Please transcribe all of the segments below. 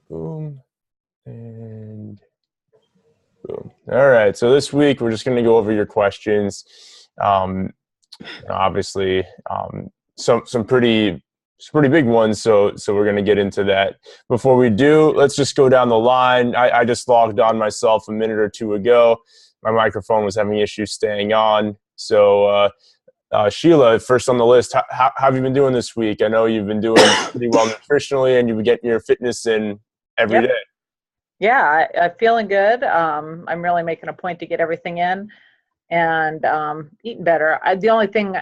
Boom and boom. All right. So this week we're just going to go over your questions. Um, Obviously, some pretty big ones. So we're going to get into that. Before we do, let's just go down the line. I just logged on myself a minute or two ago. My microphone was having issues staying on. So Sheila, first on the list, how have you been doing this week? I know you've been doing pretty well nutritionally, and you've been getting your fitness in every Yep. day. Yeah, I'm feeling good. I'm really making a point to get everything in and eating better. The only thing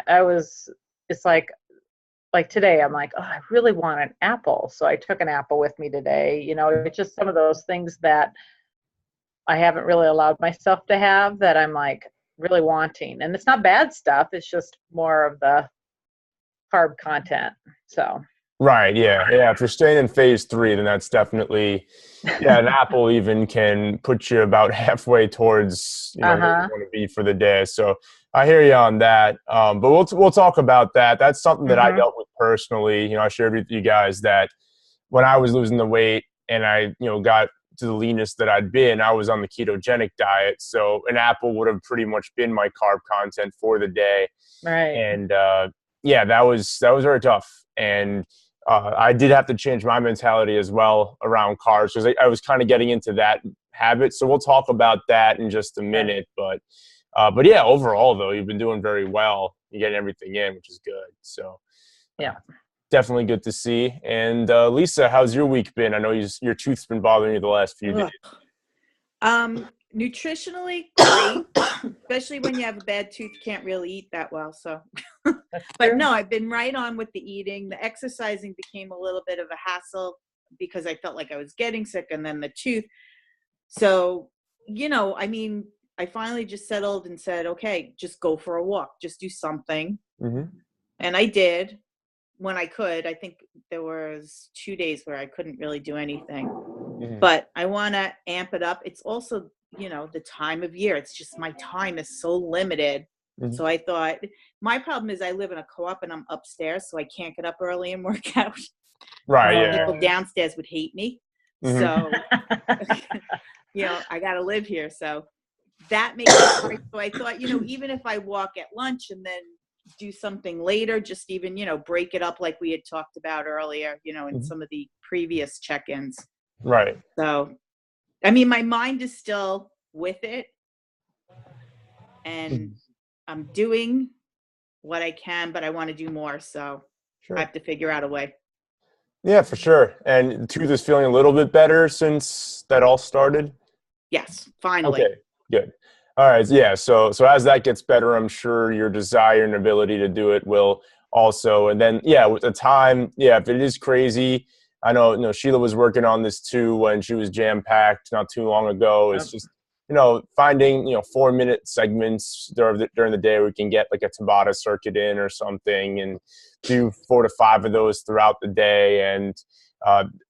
it's like today, I'm like, oh, I really want an apple. So I took an apple with me today. It's just some of those things that I haven't really allowed myself to have that I'm like really wanting. And it's not bad stuff. It's just more of the carb content. So. Right, yeah. If you're staying in phase 3, then that's definitely, yeah, an apple even can put you about halfway towards, where you Uh-huh. want to be for the day. So I hear you on that. But we'll talk about that. That's something that I Mm-hmm. dealt with personally. I shared with you guys that when I was losing the weight and I, got to the leanest that I'd been, I was on the ketogenic diet. So an apple would have pretty much been my carb content for the day. Right. And yeah, that was very tough. And I did have to change my mentality as well around carbs because I was kind of getting into that habit. So we'll talk about that in just a Okay. minute. But yeah, overall though, you've been doing very well. You're getting everything in, which is good. So uh, Yeah. definitely good to see. And Lisa, how's your week been? I know your tooth's been bothering you the last few days. Ugh. Nutritionally great, especially when you have a bad tooth, you can't really eat that well. So, That's but true. no, I've been right on with the eating. The exercising became a little bit of a hassle because I felt like I was getting sick, and then the tooth. So, I finally just settled and said, okay, just go for a walk, just do something. Mm-hmm. And I did when I could. I think there was 2 days where I couldn't really do anything. Mm-hmm. But I want to amp it up. It's also, the time of year. It's just my time is so limited. Mm-hmm. So I thought, my problem is I live in a co-op and I'm upstairs, so I can't get up early and work out. Right, Oh, yeah. People downstairs would hate me. Mhm. So, I got to live here. So that makes it hard. So I thought, even if I walk at lunch and then do something later, just even, break it up like we had talked about earlier, in Mhm. some of the previous check-ins. Right. So, my mind is still with it, and I'm doing what I can, but I want to do more. So Sure. I have to figure out a way. Yeah, for sure. And the tooth is feeling a little bit better since that all started? Yes, finally. Okay, good. All right, yeah, so as that gets better, I'm sure your desire and ability to do it will also. And then, yeah, with the time, yeah, if it is crazy, I know, Sheila was working on this too when she was jam-packed not too long ago. It's just, finding, 4-minute segments during the day where we can get like a Tabata circuit in or something and do 4 to 5 of those throughout the day. And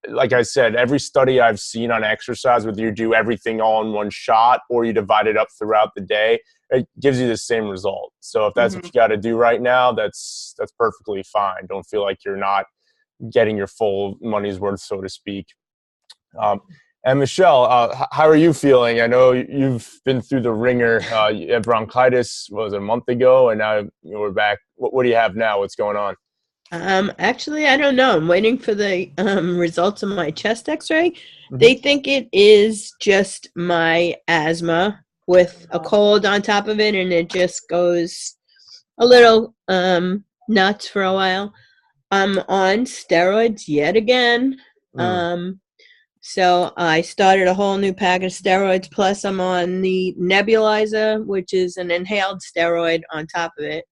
like I said, every study I've seen on exercise, whether you do everything all in one shot or you divide it up throughout the day, it gives you the same result. So if that's what you got to do right now, that's perfectly fine. Don't feel like you're not getting your full money's worth, so to speak. And Michelle, how are you feeling? I know you've been through the ringer. You had bronchitis, what was it, a month ago, and now we're back. What do you have now? What's going on? Actually, I don't know. I'm waiting for the results of my chest x-ray. Mm-hmm. They think it is just my asthma with a cold on top of it, and it just goes a little nuts for a while. I'm on steroids yet again. So I started a whole new pack of steroids, plus I'm on the nebulizer, which is an inhaled steroid on top of it.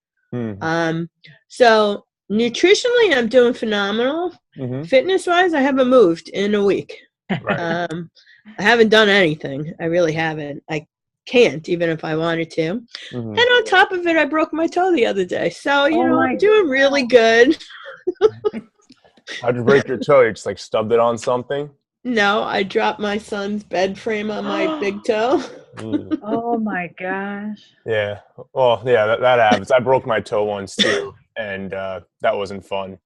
So nutritionally, I'm doing phenomenal. Mm-hmm. Fitness-wise, I haven't moved in a week. Right. I haven't done anything. I really haven't. I can't, even if I wanted to. Mm-hmm. And on top of it, I broke my toe the other day. So, my I'm doing really good. How'd you break your toe? You just like stubbed it on something? No, I dropped my son's bed frame on my big toe. Oh my gosh. Yeah. Well, yeah, that happens. I broke my toe once too, and that wasn't fun.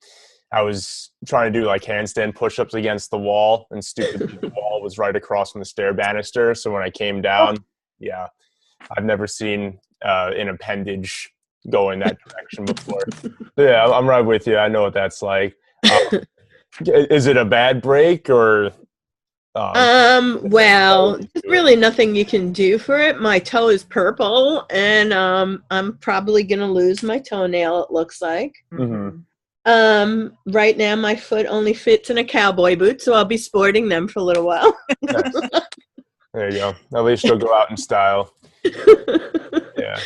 I was trying to do like handstand push-ups against the wall, and stupidly the wall was right across from the stair banister. So when I came down, yeah, I've never seen an appendage go in that direction before. So yeah, I'm right with you. I know what that's like. Is it a bad break or? Well, there's really nothing you can do for it. My toe is purple, and I'm probably gonna lose my toenail, it looks like. Mm-hmm. Right now my foot only fits in a cowboy boot, so I'll be sporting them for a little while. Nice. There you go. At least you'll go out in style. Yeah.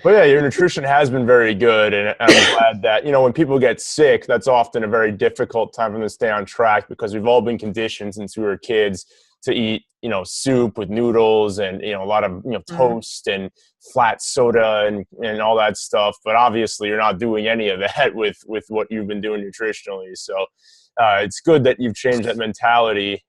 But yeah, your nutrition has been very good, and I'm glad that, when people get sick, that's often a very difficult time for them to stay on track, because we've all been conditioned since we were kids to eat, soup with noodles and, a lot of, toast and flat soda and all that stuff. But obviously you're not doing any of that with what you've been doing nutritionally. So it's good that you've changed that mentality.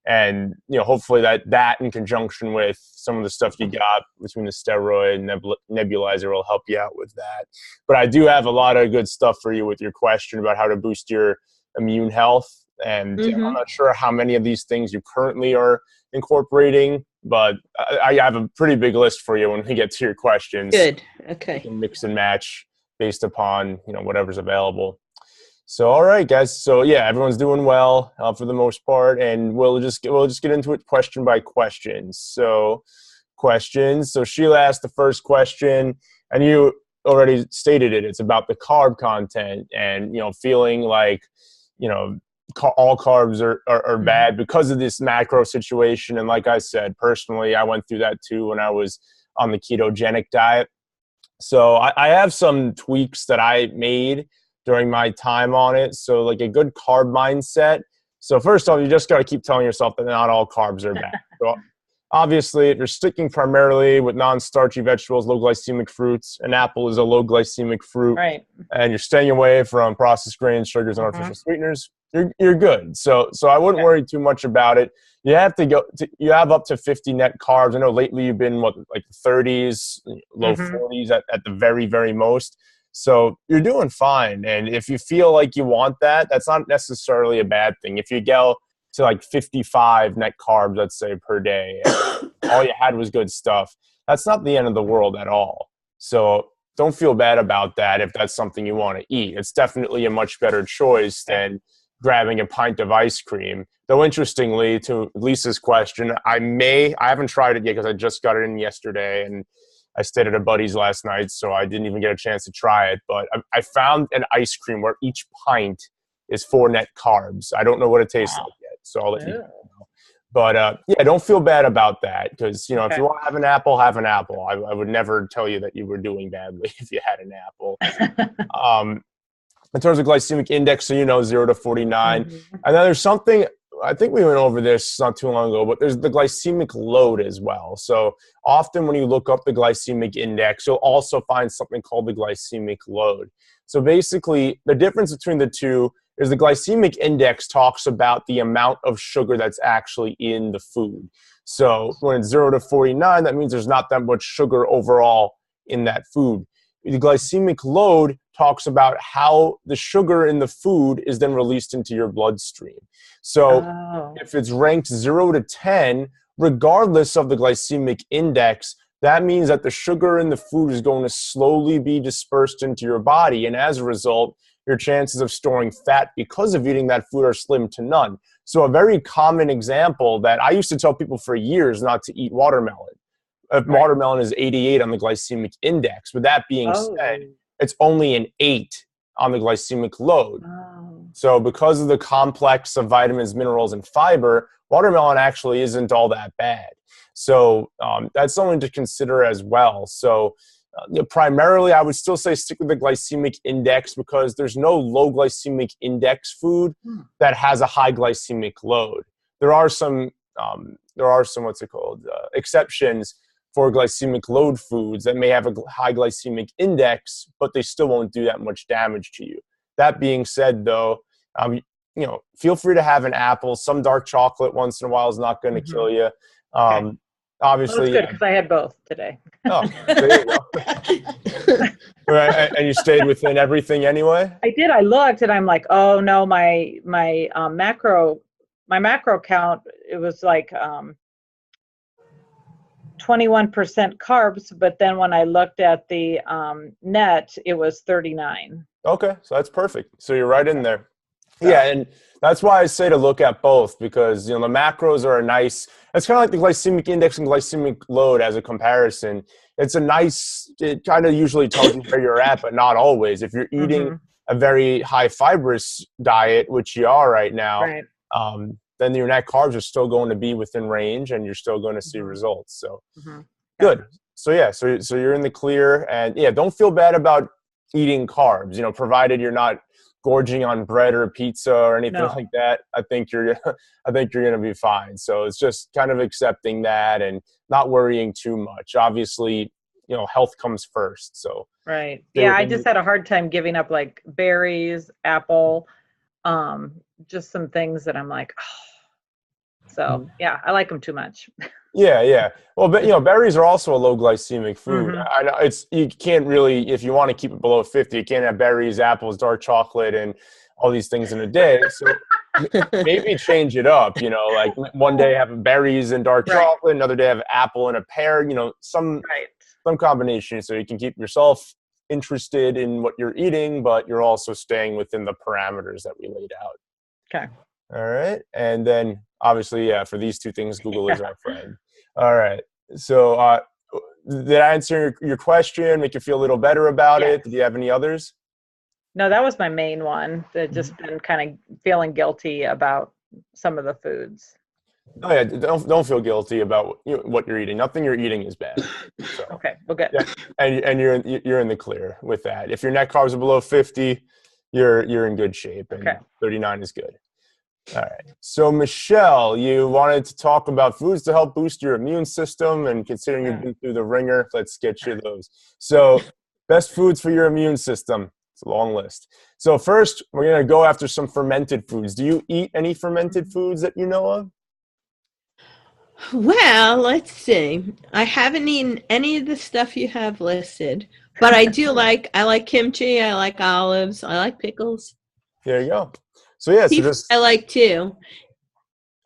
And hopefully that in conjunction with some of the stuff you got between the steroid and nebulizer will help you out with that. But I do have a lot of good stuff for you with your question about how to boost your immune health. And I'm not sure how many of these things you currently are incorporating, but I have a pretty big list for you when we get to your questions. Good. Okay. You can mix and match based upon whatever's available. So, all right, guys. So, yeah, everyone's doing well for the most part, and we'll just get into it question by question. So, questions. So, Sheila asked the first question, and you already stated it. It's about the carb content, and feeling like all carbs are bad because of this macro situation. And like I said, personally, I went through that too when I was on the ketogenic diet. So, I have some tweaks that I made during my time on it. So like a good carb mindset. So first off, you just got to keep telling yourself that not all carbs are bad. So obviously, if you're sticking primarily with non-starchy vegetables, low glycemic fruits, an apple is a low glycemic fruit, Right. and you're staying away from processed grains, sugars, and artificial sweeteners, you're good. So I wouldn't worry too much about it. You have you have up to 50 net carbs. I know lately you've been like 30s, low 40s at the very, very most. So you're doing fine. And if you feel like you want that, that's not necessarily a bad thing. If you go to like 55 net carbs, let's say, per day, and all you had was good stuff, that's not the end of the world at all. So don't feel bad about that if that's something you want to eat. It's definitely a much better choice than grabbing a pint of ice cream. Though interestingly, to Lisa's question, I haven't tried it yet because I just got it in yesterday, and I stayed at a buddy's last night, so I didn't even get a chance to try it. But I found an ice cream where each pint is 4 net carbs. I don't know what it tastes like yet, so I'll let you know. But yeah, don't feel bad about that, because if you want to have an apple, have an apple. I would never tell you that you were doing badly if you had an apple. In terms of glycemic index, so 0 to 49. And then there's something, I think we went over this not too long ago, but there's the glycemic load as well. So often when you look up the glycemic index, you'll also find something called the glycemic load. So basically, the difference between the two is the glycemic index talks about the amount of sugar that's actually in the food. So when it's 0 to 49, that means there's not that much sugar overall in that food. The glycemic load talks about how the sugar in the food is then released into your bloodstream. So if it's ranked 0 to 10, regardless of the glycemic index, that means that the sugar in the food is going to slowly be dispersed into your body. And as a result, your chances of storing fat because of eating that food are slim to none. So a very common example that I used to tell people for years not to eat watermelon. Watermelon is 88 on the glycemic index. With that being said, it's only an 8 on the glycemic load. So because of the complex of vitamins, minerals, and fiber, watermelon actually isn't all that bad. So that's something to consider as well. So primarily, I would still say stick with the glycemic index, because there's no low glycemic index food that has a high glycemic load. There are some exceptions for glycemic load foods that may have a high glycemic index, but they still won't do that much damage to you. That being said, though, feel free to have an apple. Some dark chocolate once in a while is not going to kill you. Well, that's obviously, good yeah. because I had both today. Oh, there you go. Right, and you stayed within everything anyway? I did. I looked and I'm like, oh no, my macro count, it was like 21% carbs, but then when I looked at the net, it was 39. Okay, so that's perfect. So you're right in there. So. Yeah, and that's why I say to look at both, because the macros are a nice. It's kind of like the glycemic index and glycemic load as a comparison. It's a nice. It kind of usually tells you where you're at, but not always. If you're eating a very high fibrous diet, which you are right now, Right. then your net carbs are still going to be within range, and you're still going to see results. So Yeah. good. So yeah, so you're in the clear, and yeah, don't feel bad about eating carbs. Provided you're not gorging on bread or pizza or anything like that. I think you're going to be fine. So it's just kind of accepting that and not worrying too much. Obviously, health comes first. So right. Yeah, I just had a hard time giving up like berries, apple, just some things that I'm like, oh. So yeah, I like them too much. Yeah. Well, but berries are also a low glycemic food. I know you can't really, if you want to keep it below 50, you can't have berries, apples, dark chocolate, and all these things in a day. So maybe change it up. Like one day have berries and dark chocolate, another day have apple and a pear. Some combination, so you can keep yourself interested in what you're eating, but you're also staying within the parameters that we laid out. Okay. All right, and then obviously, yeah, for these two things, Google is our friend. All right. So did I answer your question, make you feel a little better about it? Did you have any others? No, that was my main one. That just been kind of feeling guilty about some of the foods. Oh yeah, don't feel guilty about what you're eating. Nothing you're eating is bad. So, okay, well, good. Yeah, and you're in the clear with that. If your net carbs are below 50, you're in good shape, and 39 is good. All right. So, Michelle, you wanted to talk about foods to help boost your immune system, and considering you've been through the ringer, let's get you those. So, best foods for your immune system. It's a long list. So, first, we're going to go after some fermented foods. Do you eat any fermented foods that you know of? Well, let's see. I haven't eaten any of the stuff you have listed, but I like kimchi, I like olives, I like pickles. There you go. So yeah, I like too.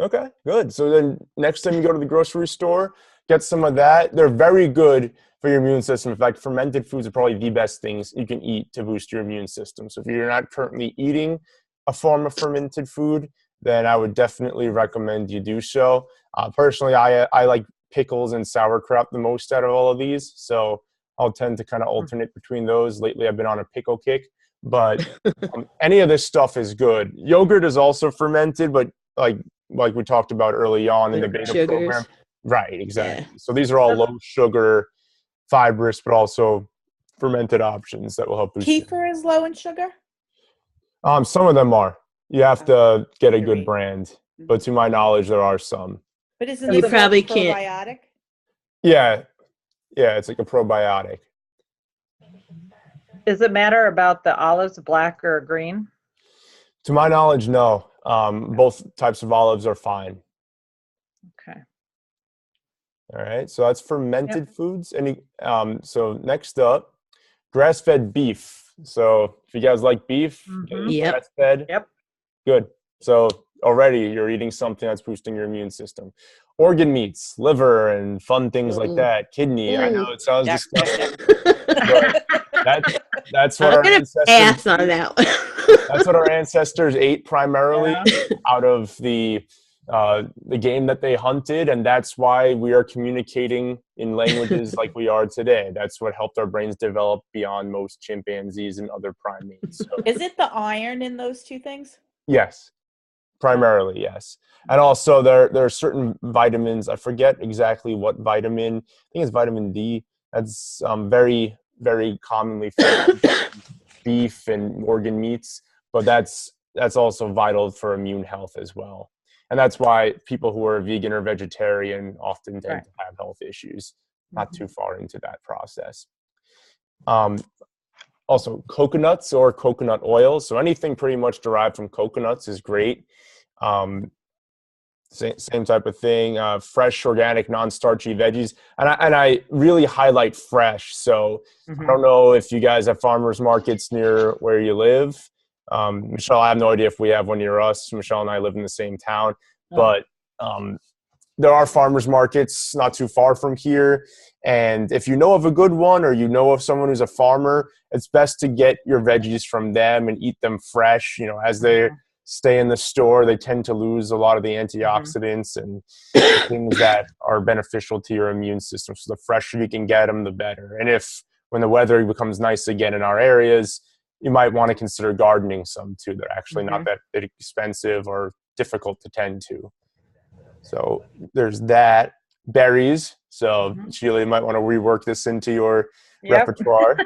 Okay, good. So then next time you go to the grocery store, get some of that. They're very good for your immune system. In fact, fermented foods are probably the best things you can eat to boost your immune system. So if you're not currently eating a form of fermented food, then I would definitely recommend you do so. Personally, I like pickles and sauerkraut the most out of all of these. So I'll tend to kind of alternate between those. Lately, I've been on a pickle kick. But any of this stuff is good. Yogurt is also fermented, but like we talked about early on in the beta program. Right, exactly. Yeah. So these are all low sugar, fibrous, but also fermented options that will help boost. Kefir is low in sugar? Some of them are. You have to get a good brand. But to my knowledge, there are some. But isn't it probably probiotic? Yeah, it's like a probiotic. Does it matter about the olives, black or green? To my knowledge, no. Both types of olives are fine. Okay. All right. So that's fermented foods. So next up, grass-fed beef. So if you guys like beef, grass-fed. Yep. Good. So already you're eating something that's boosting your immune system. Organ meats, liver, and fun things like that. Kidney. I know it sounds disgusting. But that's what our ancestors pass on that one. That's what our ancestors ate primarily out of the game that they hunted, and that's why we are communicating in languages like we are today. That's what helped our brains develop beyond most chimpanzees and other primates. So, is it the iron in those two things? Yes, primarily yes. And also there are certain vitamins. I forget exactly what vitamin. I think it's vitamin D. That's very, very commonly found in beef and organ meats, but that's also vital for immune health as well. And that's why people who are vegan or vegetarian often tend to have health issues, not too far into that process. Also, coconuts or coconut oil. So anything pretty much derived from coconuts is great. Same type of thing. Fresh, organic, non-starchy veggies, and I really highlight fresh. So I don't know if you guys have farmers markets near where you live. Michelle, I have no idea if we have one near us. Michelle and I live in the same town, but there are farmers markets not too far from here. And if you know of a good one, or you know of someone who's a farmer, it's best to get your veggies from them and eat them fresh. You know, as they stay in the store, they tend to lose a lot of the antioxidants and things that are beneficial to your immune system. So the fresher you can get them, the better. And if when the weather becomes nice again in our areas, you might want to consider gardening some too. They're actually not that expensive or difficult to tend to. So there's that. Berries. So Sheila, you might want to rework this into your repertoire.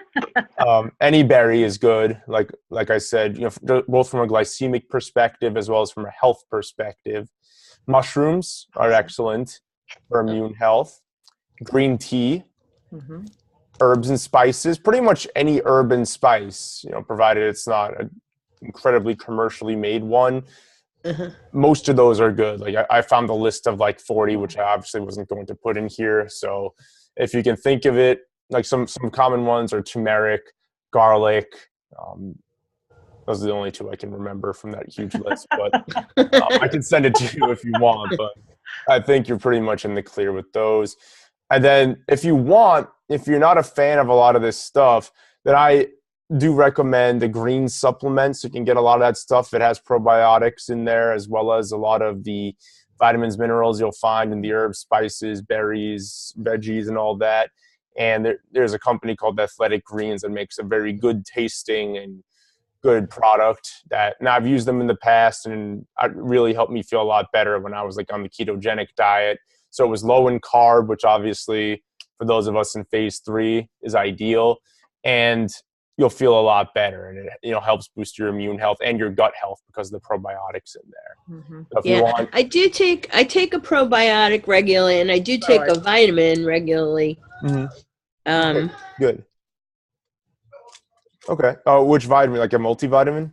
Any berry is good. Like I said, you know, both from a glycemic perspective as well as from a health perspective. Mushrooms are excellent for immune health. Green tea, herbs and spices. Pretty much any herb and spice, you know, provided it's not an incredibly commercially made one. Most of those are good. Like I found a list of like 40, which I obviously wasn't going to put in here. So if you can think of it, like some common ones are turmeric, garlic. Those are the only two I can remember from that huge list. But I can send it to you if you want. But I think you're pretty much in the clear with those. And then if you're not a fan of a lot of this stuff, then I do recommend the green supplements. You can get a lot of that stuff. It has probiotics in there, as well as a lot of the vitamins, minerals you'll find in the herbs, spices, berries, veggies, and all that. And there's a company called Athletic Greens that makes a very good tasting and good product that, and I've used them in the past, and it really helped me feel a lot better when I was like on the ketogenic diet. So it was low in carb, which obviously for those of us in phase 3 is ideal. And you'll feel a lot better, and it, you know, helps boost your immune health and your gut health because of the probiotics in there. So if you want, I take a probiotic regularly, and I do take a vitamin regularly. Good. Okay. Which vitamin? Like a multivitamin?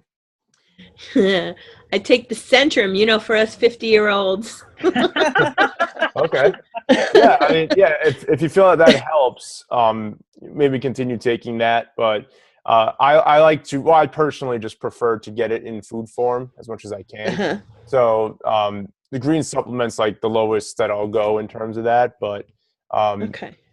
I take the Centrum, you know, for us 50-year-olds. Okay. Yeah, I mean, yeah, if you feel that helps, maybe continue taking that. But I personally just prefer to get it in food form as much as I can. So the green supplement's like the lowest that I'll go in terms of that. But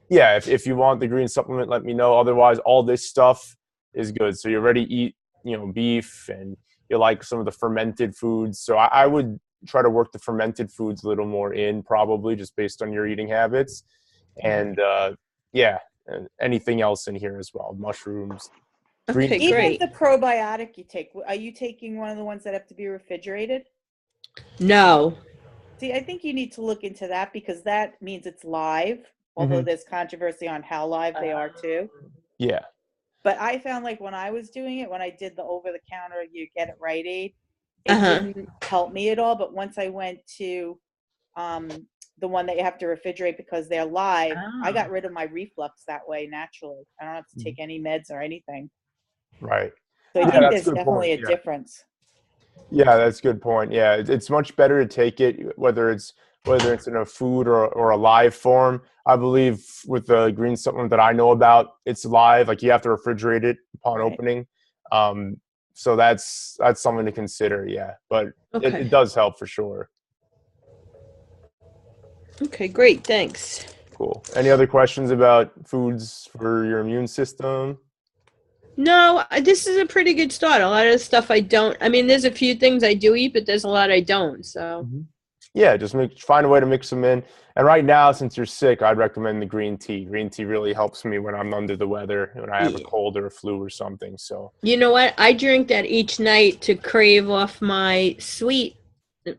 yeah, if you want the green supplement, let me know. Otherwise, all this stuff is good. So you already eat, you know, beef, and you like some of the fermented foods. So I would try to work the fermented foods a little more in, probably just based on your eating habits. And yeah, and anything else in here as well. Mushrooms. Okay, even great. the probiotic you take, are you taking one of the ones that have to be refrigerated? No. See, I think you need to look into that, because that means it's live, although there's controversy on how live they are too. Yeah. But I found, like, when I was doing it, when I did the over-the-counter, you get it Rite Aid, it didn't help me at all. But once I went to the one that you have to refrigerate because they're live, I got rid of my reflux that way naturally. I don't have to take any meds or anything. Right. So I think there's definitely a difference. Yeah, that's a good point. Yeah, it's much better to take it whether it's in a food or a live form. I believe with the green supplement that I know about, it's live. Like you have to refrigerate it upon opening. So that's something to consider. Yeah, but it does help for sure. Okay, great. Thanks. Cool. Any other questions about foods for your immune system? No, this is a pretty good start. A lot of the stuff I don't. I mean, there's a few things I do eat, but there's a lot I don't. So. Yeah, just find a way to mix them in. And right now, since you're sick, I'd recommend the green tea. Green tea really helps me when I'm under the weather, when I have a cold or a flu or something. So you know what? I drink that each night to crave off my sweet.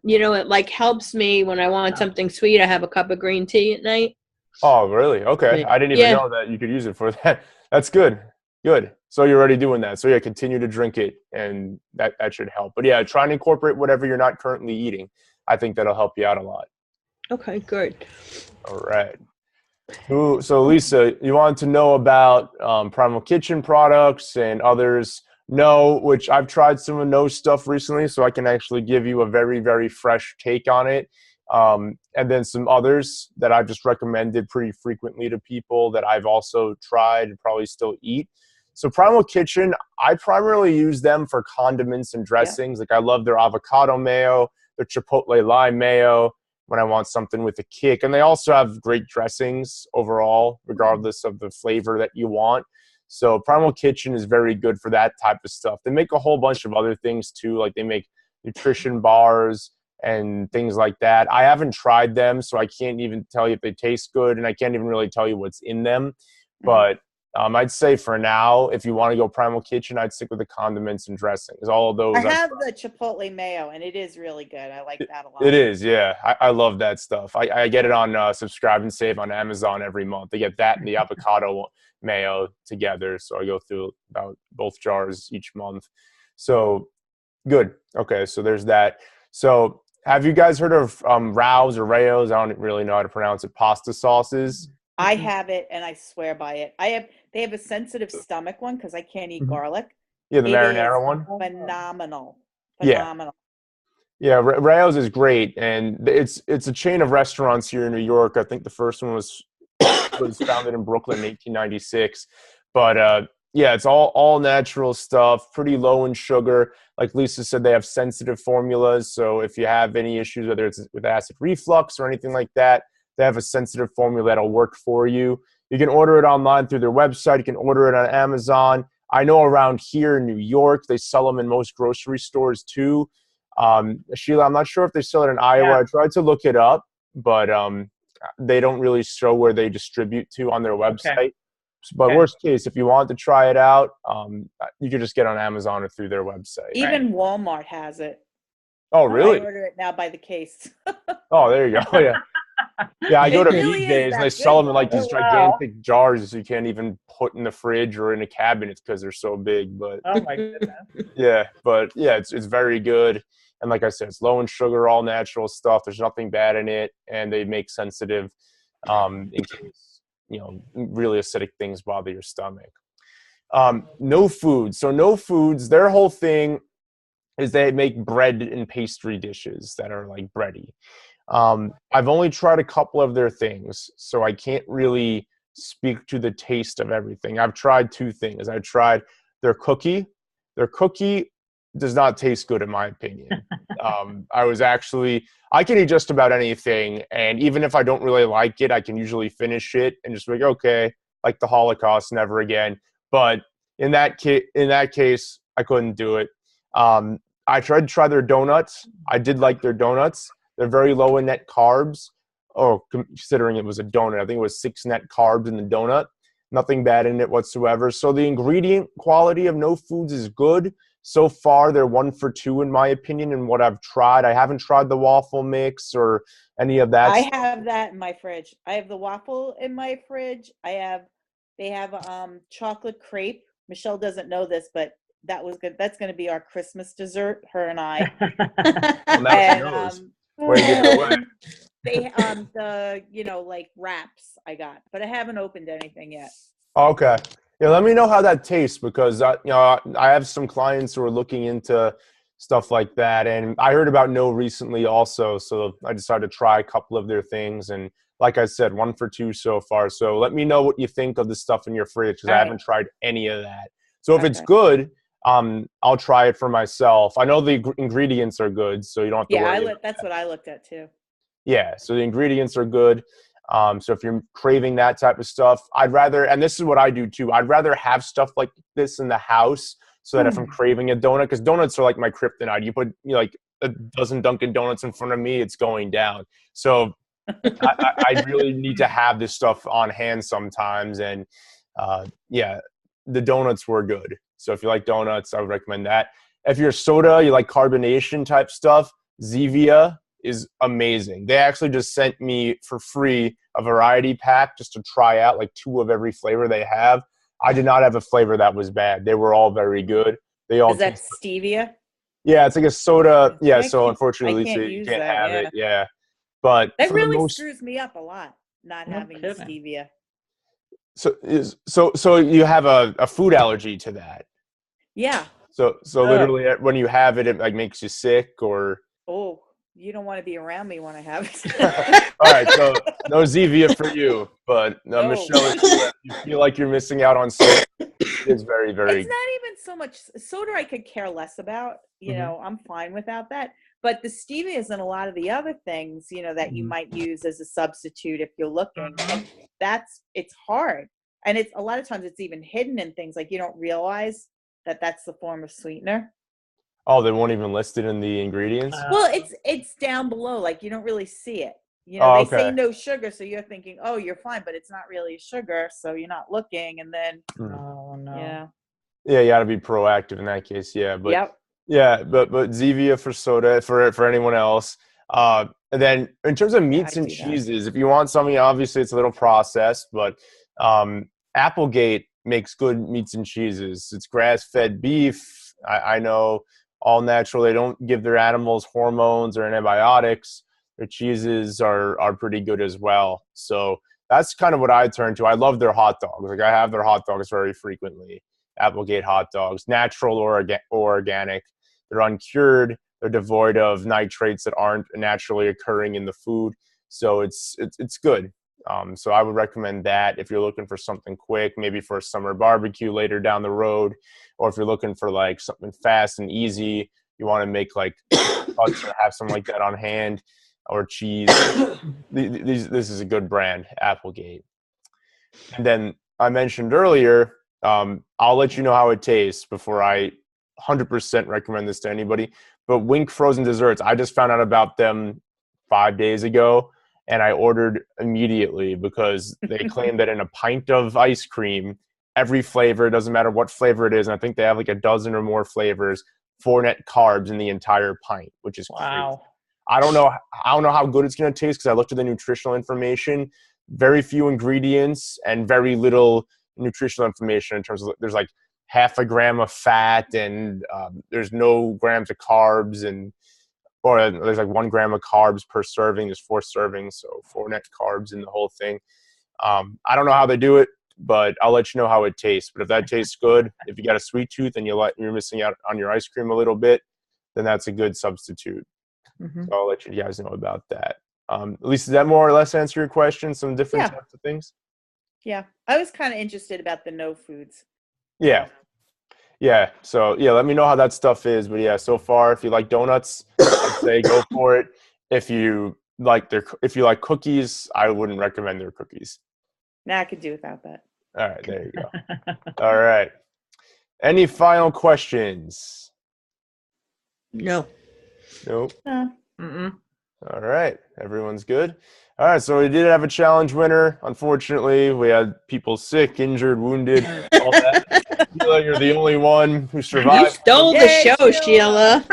You know, it like helps me when I want something sweet. I have a cup of green tea at night. Oh, really? Okay. I didn't even know that you could use it for that. That's good. Good. So you're already doing that. So yeah, continue to drink it, and that should help. But yeah, try and incorporate whatever you're not currently eating. I think that'll help you out a lot. Okay, good. All right. So Lisa, you wanted to know about Primal Kitchen products and others. No, which I've tried some of No stuff recently, so I can actually give you a very, very fresh take on it. And then some others that I've just recommended pretty frequently to people that I've also tried and probably still eat. So Primal Kitchen, I primarily use them for condiments and dressings. Like I love their avocado mayo, their chipotle lime mayo when I want something with a kick. And they also have great dressings overall, regardless of the flavor that you want. So Primal Kitchen is very good for that type of stuff. They make a whole bunch of other things too. Like they make nutrition bars and things like that. I haven't tried them, so I can't even tell you if they taste good, and I can't even really tell you what's in them. But I'd say for now, if you want to go Primal Kitchen, I'd stick with the condiments and dressings. All of those. I have the chipotle mayo, and it is really good. I like that a lot. It is, yeah. I love that stuff. I get it on Subscribe and Save on Amazon every month. They get that and the avocado mayo together, so I go through about both jars each month. So good. Okay, so there's that. So have you guys heard of Rao's or Rao's? I don't really know how to pronounce it. Pasta sauces. I have it, and I swear by it. They have a sensitive stomach one because I can't eat garlic. Yeah, the It marinara is one. phenomenal. Yeah. Phenomenal. Yeah, Rao's is great, and it's a chain of restaurants here in New York. I think the first one was founded in Brooklyn in 1896. But yeah, it's all natural stuff, pretty low in sugar. Like Lisa said, they have sensitive formulas. So if you have any issues, whether it's with acid reflux or anything like that, they have a sensitive formula that'll work for you. You can order it online through their website. You can order it on Amazon. I know around here in New York, they sell them in most grocery stores too. Sheila, I'm not sure if they sell it in Iowa. Yeah. I tried to look it up, but they don't really show where they distribute to on their website. Okay. But Okay. worst case, if you want to try it out, you could just get on Amazon or through their website. Even Walmart has it. Oh, really? I order it now by the case. Oh, there you go. Yeah. Yeah, I go to really is BJ's and that they good, sell them in like though. these Oh, wow. gigantic jars you can't even put in the fridge or in a cabinet because they're so big. But Oh my goodness. yeah, it's very good. And like I said, it's low in sugar, all natural stuff. There's nothing bad in it, and they make sensitive in case really acidic things bother your stomach. No foods. So no foods. Their whole thing is they make bread and pastry dishes that are like bready. I've only tried a couple of their things, so I can't really speak to the taste of everything. I've tried two things. I tried their cookie. Their cookie does not taste good in my opinion. I can eat just about anything, and even if I don't really like it, I can usually finish it and just be like, okay, like the Holocaust, never again. But in that case, I couldn't do it. I tried to try their donuts. I did like their donuts. They're very low in net carbs. Oh, considering it was a donut, I think it was 6 net carbs in the donut. Nothing bad in it whatsoever. So the ingredient quality of No Foods is good. So far, they're 1 for 2 in my opinion in what I've tried. I haven't tried the waffle mix or any of that I stuff. have that in my fridge. I have the waffle in my fridge. They have chocolate crepe. Michelle doesn't know this, but that was good. That's going to be our Christmas dessert, her and I. Well, now she And knows. Way to give it away. they like wraps I got, but I haven't opened anything yet. Okay. Yeah, let me know how that tastes because I have some clients who are looking into stuff like that, and I heard about No recently also, so I decided to try a couple of their things, and like I said, 1 for 2 so far. So let me know what you think of the stuff in your fridge because I haven't tried any of that. So if it's good, I'll try it for myself. I know the ingredients are good, so you don't have to worry. Yeah, that's what I looked at too. Yeah, so the ingredients are good. So if you're craving that type of stuff, I'd rather, and this is what I do too, I'd rather have stuff like this in the house so that if I'm craving a donut, because donuts are like my kryptonite. You put like a dozen Dunkin' Donuts in front of me, it's going down. So I really need to have this stuff on hand sometimes. And yeah, the donuts were good. So if you like donuts, I would recommend that. If you're soda, you like carbonation type stuff, Zevia is amazing. They actually just sent me for free a variety pack just to try out like 2 of every flavor they have. I did not have a flavor that was bad. They were all very good. They all Is that stevia? Yeah, it's like a soda. Yeah, so I unfortunately, can't Lisa, you use can't that, have yeah. it. Yeah, but That for really the most, screws me up a lot, not having the kidding. stevia. so you have a food allergy to that. Yeah. So literally when you have it, it like makes you sick or. Oh, you don't want to be around me when I have it. All right, so no Zevia for you, but No. Michelle, if you feel like you're missing out on soda, it's very, very. It's not even so much soda I could care less about. You Mhm. know, I'm fine without that. But the stevias and a lot of the other things, you know, that you Mhm. might use as a substitute if you're looking, and it's hard. And it's a lot of times it's even hidden in things, like you don't realize that that's the form of sweetener. Oh, they won't even list it in the ingredients. Well, it's down below, like you don't really see it. You know, Oh, they okay. say no sugar, so you're thinking, oh, you're fine, but it's not really sugar, so you're not looking, and then Oh no. yeah, Yeah, you got to be proactive in that case. Yeah, but yep. yeah, but Zevia for soda for anyone else. And then in terms of Yeah, meats I and do that. cheeses, if you want something, obviously it's a little processed, but Applegate makes good meats and cheeses. It's grass-fed beef. I know, all natural. They don't give their animals hormones or antibiotics. Their cheeses are pretty good as well. So that's kind of what I turn to. I love their hot dogs. Like, I have their hot dogs very frequently. Applegate hot dogs, natural or organic. They're uncured. They're devoid of nitrates that aren't naturally occurring in the food. So it's good. So I would recommend that if you're looking for something quick, maybe for a summer barbecue later down the road, or if you're looking for like something fast and easy, you want to make like cuts or have something like that on hand, or cheese. This is a good brand, Applegate. And then I mentioned earlier, I'll let you know how it tastes before I 100% recommend this to anybody. But Wink frozen desserts, I just found out about them 5 days ago, and I ordered immediately because they claim that in a pint of ice cream, every flavor, doesn't matter what flavor it is, and I think they have like a dozen or more flavors, 4 net carbs in the entire pint, which is crazy. Wow. I don't know how good it's going to taste because I looked at the nutritional information. Very few ingredients and very little nutritional information in terms of, there's like half a gram of fat, and there's no grams of carbs, or there's like 1 gram of carbs per serving. There's 4 servings, so 4 net carbs in the whole thing. I don't know how they do it, but I'll let you know how it tastes. But if that tastes good, if you got a sweet tooth and you're missing out on your ice cream a little bit, then that's a good substitute. Mm-hmm. So I'll let you guys know about that. At least, does that more or less answer your question? Some different Yeah. types of things? Yeah. I was kind of interested about the no foods. Yeah. Yeah. So, yeah, let me know how that stuff is. But, yeah, so far, if you like donuts, I'd say go for it. If you like cookies, I wouldn't recommend their cookies. Nah, I could do without that. All right. There you go. All right. Any final questions? No. Nope. Mm-mm. All right. Everyone's good. All right. So we did have a challenge winner. Unfortunately, we had people sick, injured, wounded, all that. Sheila, you're the only one who You survived. stole the Yay, show, Sheila.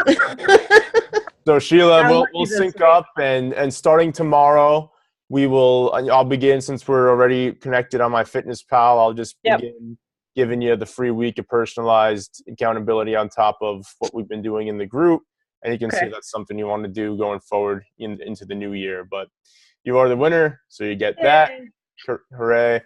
So Sheila, How we'll lucky this sync week. up, and starting tomorrow, I'll begin, since we're already connected on my Fitness Pal. I'll just Yep. begin giving you the free week of personalized accountability on top of what we've been doing in the group. And you can see Okay. if that's something you want to do going forward into the new year. But you are the winner, so you get that. Yay. Hooray.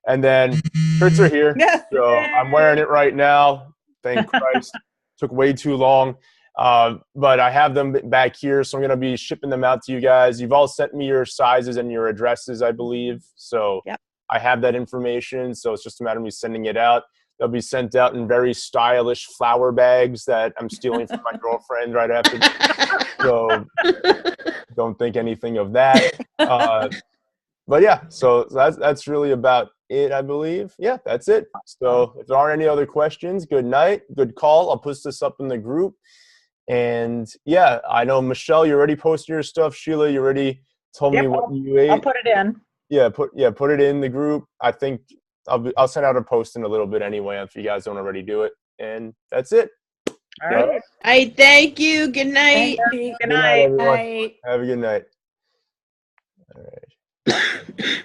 And then shirts are here. Yeah. So I'm wearing it right now. Thank Christ. Took way too long. But I have them back here, so I'm going to be shipping them out to you guys. You've all sent me your sizes and your addresses, I believe. So Yep. I have that information. So it's just a matter of me sending it out. They'll be sent out in very stylish flower bags that I'm stealing from my girlfriend right after this. So don't think anything of that. But yeah, so that's really about it, I believe. Yeah, that's it. So if there aren't any other questions, good night, good call. I'll put this up in the group. And yeah, I know, Michelle, you already posted your stuff. Sheila, you already told me Yep, what you ate. I'll put it in. Yeah, put it in the group. I think I'll send out a post in a little bit anyway if you guys don't already do it. And that's it. All right. I thank you. Good night. Thank you. Good night. Everyone. Bye. Have a good night. All right.